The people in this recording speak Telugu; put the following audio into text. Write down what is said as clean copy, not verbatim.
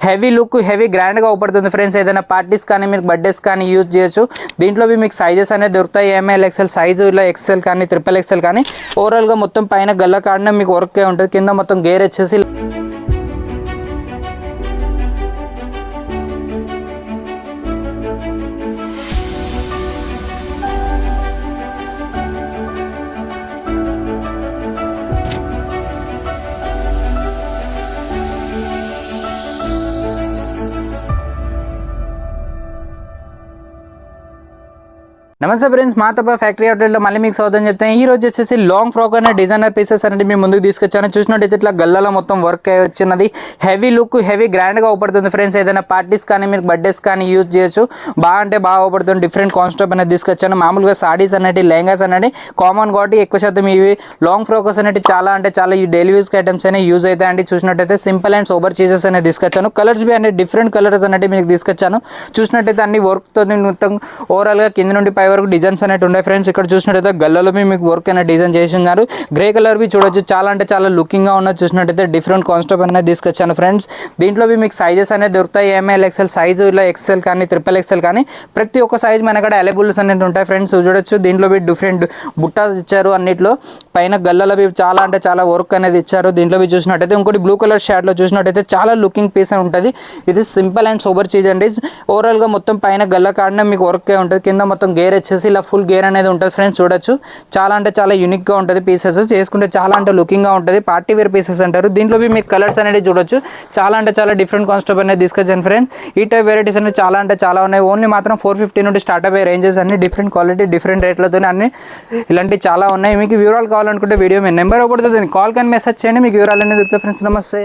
హెవీ లుక్ హెవీ గ్రాండ్గా అవుపడుతుంది ఫ్రెండ్స్. ఏదైనా పార్టీస్ కానీ మీరు బర్త్డేస్ కానీ యూజ్ చేయొచ్చు. దీంట్లో మీకు సైజెస్ అనేది దొరుకుతాయి. ఎంఎల్ ఎక్సెల్ సైజు, ఇలా ఎక్సెల్ కానీ ట్రిపుల్ ఎక్సెల్ కానీ. ఓవరాల్గా మొత్తం పైన గల్ల కాడనే మీకు వర్కే ఉంటుంది. కింద మొత్తం గేర్ వచ్చేసి నమస్తే ఫ్రెండ్స్, మా తప్ప ఫ్యాక్టరీ అవుట్లెట్లో మళ్ళీ మీకు స్వాగతం చెప్తాను. ఈ రోజు వచ్చేసి లాంగ్ ఫ్రాక్ అనే డిజైనర్ పీసెస్ అనేది మీ ముందుకు తీసుకొచ్చాను. చూసినట్టయితే ఇట్లా గల్లలో మొత్తం వర్క్ వచ్చినది. హెవీ లుక్ హెవీ గ్రాండ్గా అవుపడుతుంది ఫ్రెండ్స్. ఏదైనా పార్టీస్ కానీ మీరు బర్త్డేస్ కానీ యూజ్ చేయొచ్చు. బాగా అవుపడుతుంది. డిఫరెంట్ కాన్సెప్ట్ అనేది తీసుకొచ్చాను. మామూలుగా సాడీస్ అనేవి లెహంగాస్ అనేవి కామన్ కాబట్టి ఎక్కువ శాతం ఇవి లాంగ్ ఫ్రాక్స్ అనేవి చాలా ఈ డైలీ యూజ్ ఐటమ్స్ అనేవి యూజ్ అవుతాయండి. చూసినట్టయితే సింపుల్ అండ్ సోబర్ చీజెస్ అనేది తీసుకొచ్చాను. కలర్స్ బి అనేది డిఫరెంట్ కలర్స్ అనేవి మీకు తీసుకొచ్చాను. చూసినట్టయితే అన్ని వర్క్తో మొత్తం ఓవరాల్గా కింద నుండి పై వరకు డిజైన్స్ అనేవి ఉన్నాయి ఫ్రెండ్స్. ఇక్కడ చూసినట్టయితే గల్లలో మీకు వర్క్ అనేది డిజైన్ చేసి ఉన్నారు. గ్రే కలర్ బి చూడొచ్చు. చాలా లుకింగ్ గా ఉన్నది. చూసినట్టయితే డిఫరెంట్ కాన్సెప్ట్ అనేది తీసుకొచ్చాను ఫ్రెండ్స్. దీంట్లో మీకు సైజెస్ అనేది దొరుకుతాయి. ఎంఎల్ ఎక్సెల్ సైజు, ఇలా ఎక్సెల్ కానీ ట్రిపుల్ ఎక్సెల్ కానీ ప్రతి ఒక్క సైజ్ మన ఇక్కడ అవైలబుల్స్ అనేవి ఉంటాయి ఫ్రెండ్స్. చూడొచ్చు. దీంట్లో డిఫరెంట్ బుట్టాస్ ఇచ్చారు. అన్నిట్లో పైన గల్లలో చాలా వర్క్ అనేది ఇచ్చారు. దీంట్లో చూసినట్టయితే ఇంకోటి బ్లూ కలర్ షార్ట్ లో చూసినట్టయితే చాలా లుకింగ్ పీస్ అని ఉంటుంది. ఇది సింపుల్ అండ్ సూపర్ చీజ్ అండి. ఓవరాల్ గా మొత్తం పైన గల్ల కాడనే మీకు వర్క్ ఉంటుంది. కింద మొత్తం గేర్ వచ్చేసి ఇలా ఫుల్ గేర్ అనేది ఉంటుంది ఫ్రెండ్స్. చూడొచ్చు. చాలా యూనిక్ గా ఉంటుంది. పీసెస్ చేసుకుంటే చాలా లుకింగ్ గా ఉంటుంది. పార్టీ వేర్ పీసెస్ అంటారు. దీంట్లో మీకు కలర్స్ అనేది చూడొచ్చు. చాలా డిఫరెంట్ కాన్సెప్ట్ అనేది తీసుకొచ్చాను ఫ్రెండ్స్. ఈ టైప్ వెరైటీస్ అనేది చాలా ఉన్నాయి. ఓన్లీ మాత్రం 450 నుండి స్టార్ట్ అయ్యే రేంజెస్ అన్ని డిఫరెంట్ క్వాలిటీ డిఫరెంట్ రేట్లతో అన్ని ఇలాంటివి చాలా ఉన్నాయి. మీకు వివరాలు కావాలనుకుంటే వీడియో మీ నెంబర్ ఇవ్వబడుతుంది. కాల్ కానీ మెసేజ్ చేయండి. మీకు వివరాలు అనేది దొరుకుతాయి ఫ్రెండ్స్. నమస్తే.